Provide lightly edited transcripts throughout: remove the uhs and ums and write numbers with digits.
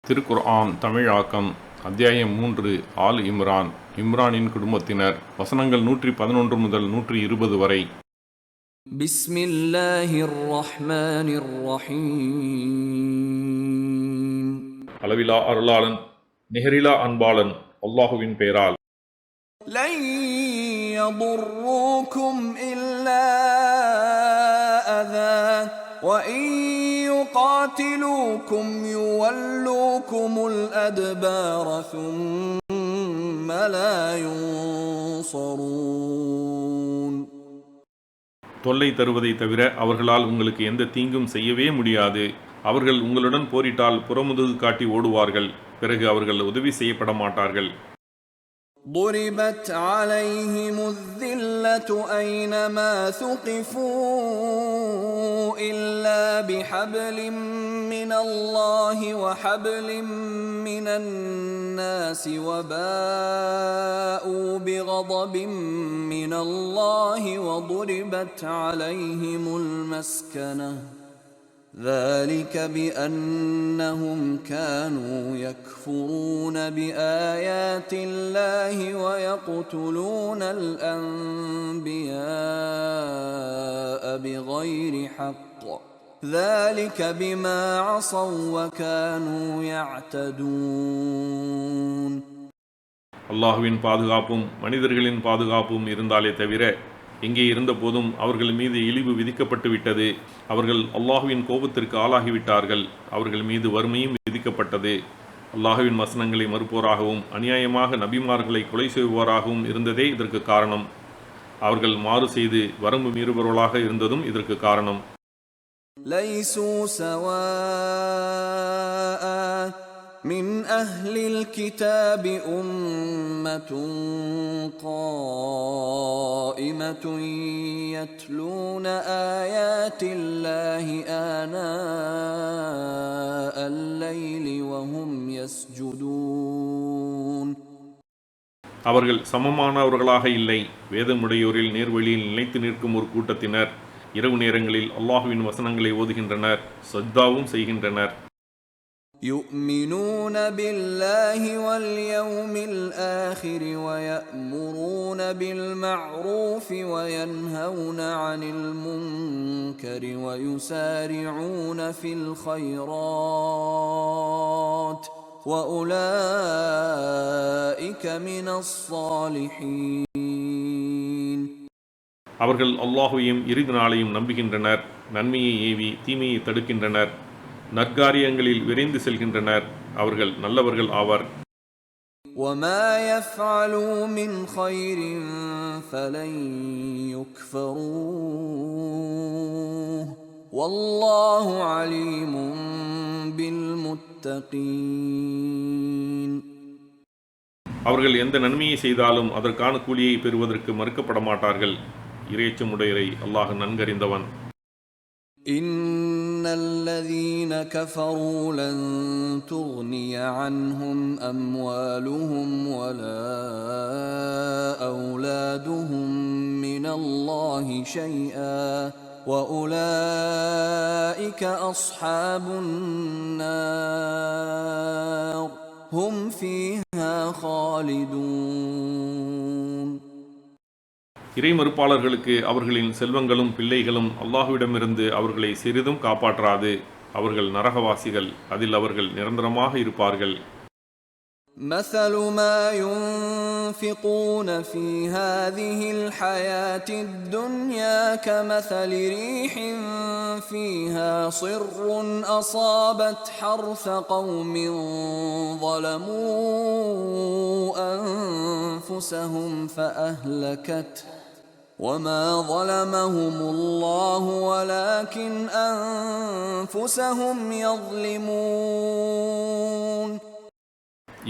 திருக்குர்ஆன் தமிழாக்கம் அத்தியாயம் 3 ஆல் இம்ரான். இம்ரானின் குடும்பத்தினர். வசனங்கள் 111 முதல் 120 வரை. பிஸ்மில்லாஹிர் ரஹ்மானிர் ரஹீம். அளவிலா அருளாளன் நிகரிலா அன்பாளன் அல்லாஹுவின் பெயரால். லன் யதுர்ரூகும் இல்லா அதா وَإِن يُقَاتِلُوكُمْ يُوَلُّوكُمُ الْأَدْبَارَ ثُمَّ لَا يُنصَرُونَ. தொல்லை தருவதை தவிர அவர்களால் உங்களுக்கு எந்த தீங்கும் செய்யவே முடியாது. அவர்கள் உங்களுடன் போரிட்டால் புறமுதுகு காட்டி ஓடுவார்கள். பிறகு அவர்கள் உதவி செய்யப்பட மாட்டார்கள். ضُرِبَتْ عَلَيْهِمُ الذِّلَّةُ أَيْنَمَا ثُقِفُوا إِلَّا بِحَبْلٍ مِّنَ اللَّهِ وَحَبْلٍ مِّنَ النَّاسِ وَبَاءُوا بِغَضَبٍ مِّنَ اللَّهِ وَضُرِبَتْ عَلَيْهِمُ الْمَسْكَنَةُ ذلك بأنهم كانوا يكفرون بآيات الله ويقتلون الأنبياء بغير حق ذلك بما عصوا وكانوا يعتدون. அல்லாஹுவின் பாதுகாப்பும் மனிதர்களின் பாதுகாப்பும் இருந்தாலே தவிர எங்கே இருந்த போதும் அவர்கள் மீது இழிவு விதிக்கப்பட்டு விட்டது. அவர்கள் அல்லாஹுவின் கோபத்திற்கு ஆளாகிவிட்டார்கள். அவர்கள் மீது வறுமையும் விதிக்கப்பட்டது. அல்லாஹுவின் வசனங்களை மறுப்போராகவும் அநியாயமாக நபிமார்களை கொலை செய்வோராகவும் இருந்ததே இதற்கு காரணம். அவர்கள் மாறு செய்து வரம்பு மீறுபவர்களாக இருந்ததும் இதற்கு காரணம். من أهل الكتاب أمة قائمة يتلون آيات الله آناء الليل وهم يسجدون. அவர்கள் சமமானவர்களாக இல்லை. வேதமுடையோரில் நேர்வழியில் நிலைத்து நிற்கும் ஒரு கூட்டத்தினர் இரவு நேரங்களில் அல்லாஹுவின் வசனங்களை ஓதுகின்றனர், சஜ்தாவும் செய்கின்றனர். يؤمنون بالله واليوم الآخر ويأمرون بالمعروف وينهون عن المنكر ويسارعون في الخيرات وأولئك من الصالحين. அவர்கள் அல்லாஹுவையும் இறுதி நாளையும் நம்புகின்றனர், நன்மையை ஏவி தீமையை தடுக்கின்றனர், நற்காரியங்களில் விரைந்து செல்கின்றனர். அவர்கள் நல்லவர்கள் ஆவர். وَمَا يَفْعَلُوا مِنْ خَيْرٍ فَلَنْ يُكْفَرُوهُ وَاللَّهُ عَلِيمٌ بِالْمُتَّقِينَ. அவர்கள் எந்த நன்மையை செய்தாலும் அதற்கான கூலியை பெறுவதற்கு மறுக்கப்பட மாட்டார்கள். இறையச்சமுடையரை அல்லாஹ் நன்கறிந்தவன். إِنَّ الَّذِينَ كَفَرُوا لَن تُغْنِيَ عَنْهُمْ أَمْوَالُهُمْ وَلَا أَوْلَادُهُمْ مِنَ اللَّهِ شَيْئًا وَأُولَئِكَ أَصْحَابُ النَّارِ هُمْ فِيهَا خَالِدُونَ. இறை மறுப்பாளர்களுக்கு அவர்களின் செல்வங்களும் பிள்ளைகளும் அல்லாஹுவிடமிருந்து அவர்களை சிறிதும் காப்பாற்றாது. அவர்கள் நரகவாசிகள், அதில் அவர்கள் நிரந்தரமாக இருப்பார்கள். مثل ما ينفقون في هذه الحياة الدنيا كمثل ريح فيها صر أصابت حرث قوم ظلموا أنفسهم فأهلكته وما ظلمهم الله ولكن أنفسهم يظلمون.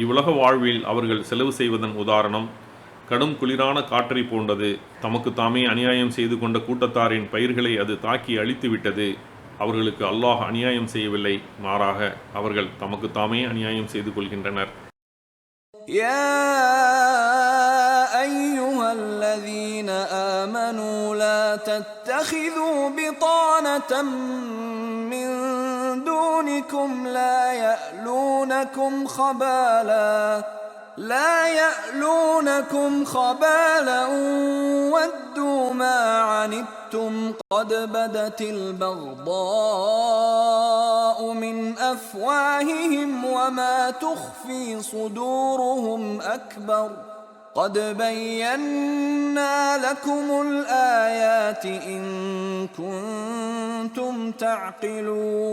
இவ்வுலக வாழ்வில் அவர்கள் செலவு செய்வதன் உதாரணம் கடும் குளிரான காற்றை போன்றது. தமக்கு தாமே அநியாயம் செய்து கொண்ட கூட்டத்தாரின் பயிர்களை அது தாக்கி அழித்து விட்டது. அவர்களுக்கு அல்லாஹ் அநியாயம் செய்யவில்லை, மாறாக அவர்கள் தமக்கு தாமே அநியாயம் செய்து கொள்கின்றனர். أيها الذين آمنوا لا تتخذوا بطانة من دونكم لا يألون يألونكم خبالا ودوا ما عنتم قد بدت البغضاء من أفواههم وما تخفي صدورهم أكبر قد بينا لكم الآيات إن كنتم تعقلون.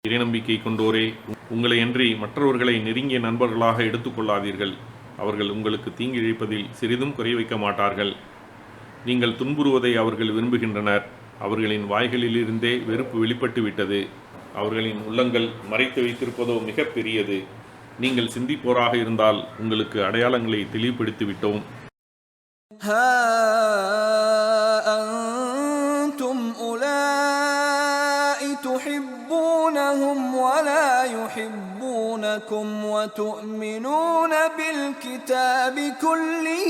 இறைநம்பிக்கை கொண்டோரே, உங்களை அன்றி மற்றவர்களை நெருங்கிய நண்பர்களாக எடுத்துக்கொள்ளாதீர்கள். அவர்கள் உங்களுக்கு தீங்கு இழைப்பதில் சிறிதும் குறை வைக்க மாட்டார்கள். நீங்கள் துன்புறுவதை அவர்கள் விரும்புகின்றனர். அவர்களின் வாய்களிலிருந்தே வெறுப்பு வெளிப்பட்டு விட்டது. அவர்களின் உள்ளங்கள் மறைத்து வைத்திருப்பதோ மிக பெரியது. நீங்கள் சிந்திப்போராக இருந்தால் உங்களுக்கு அடையாளங்களை தெளிவுபடுத்தி விட்டோம். تحبونهم ولا يحبونكم وتؤمنون بالكتاب كله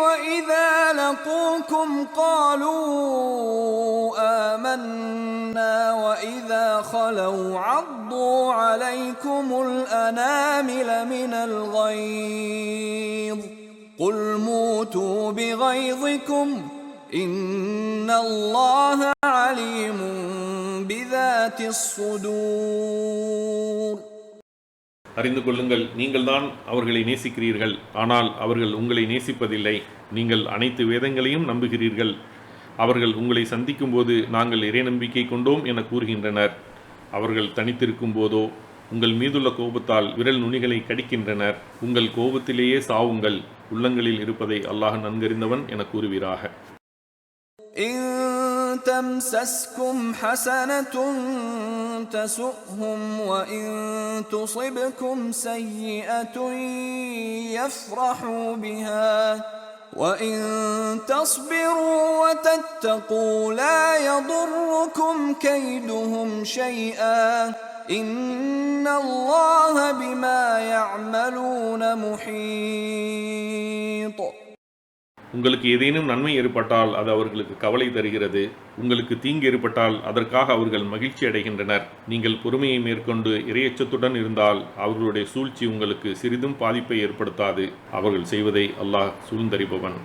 وإذا لقوكم قالوا آمنا وإذا خلوا عضوا عليكم الأنامل من الغيظ قل موتوا بغيظكم إن الله عليم بذات الصدور. அறிந்து கொள்ளுங்கள், நீங்கள்தான் அவர்களை நேசிக்கிறீர்கள், ஆனால் அவர்கள் உங்களை நேசிப்பதில்லை. நீங்கள் அனைத்து வேதங்களையும் நம்புகிறீர்கள். அவர்கள் உங்களை சந்திக்கும் போது நாங்கள் இறை நம்பிக்கை கொண்டோம் என கூறுகின்றனர். அவர்கள் தனித்திருக்கும் போதோ உங்கள் மீதுள்ள கோபத்தால் விரல் நுனிகளை கடிக்கின்றனர். உங்கள் கோபத்திலேயே சாவுங்கள். உள்ளங்களில் இருப்பதை அல்லாஹ் நன்கறிந்தவன் என கூறுவீராக. إن تمسسكم حسنة تسؤهم وإن تصبكم سيئة يفرحوا بها وإن تصبروا وتتقوا لا يضركم كيدهم شيئا إن الله بما يعملون محيط. உங்களுக்கு ஏதேனும் நன்மை ஏற்பட்டால் அது அவர்களுக்கு கவலை தருகிறது. உங்களுக்கு தீங்கு ஏற்பட்டால் அதற்காக அவர்கள் மகிழ்ச்சி அடைகின்றனர். நீங்கள் பொறுமையை மேற்கொண்டு இறையச்சத்துடன் இருந்தால் அவர்களுடைய சூழ்ச்சி உங்களுக்கு சிறிதும் பாதிப்பை ஏற்படுத்தாது. அவர்கள் செய்வதை அல்லாஹ் சூழ்ந்தறிபவன்.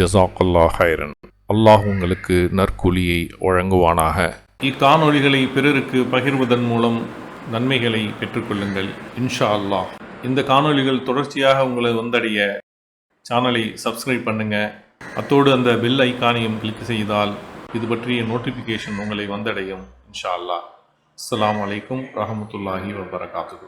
ஜஸாக்கல்லாஹ் ஹைரன். அல்லாஹ் உங்களுக்கு நற்கூலியை வழங்குவானாக. இக்காணொளிகளை பிறருக்கு பகிர்வதன் மூலம் நன்மைகளை பெற்றுக்கொள்ளுங்கள் இன்ஷா அல்லாஹ். இந்த காணொளிகள் தொடர்ச்சியாக உங்களை வந்தடைய சேனலை சப்ஸ்கிரைப் பண்ணுங்கள். அத்தோடு அந்த பெல் ஐக்கானையும் கிளிக் செய்தால் இது பற்றிய நோட்டிஃபிகேஷன் உங்களை வந்தடையும் இன்ஷா அல்லாஹ். அஸ்ஸலாமு அலைக்கும் ரஹமத்துல்லாஹி வபரகாத்துஹு.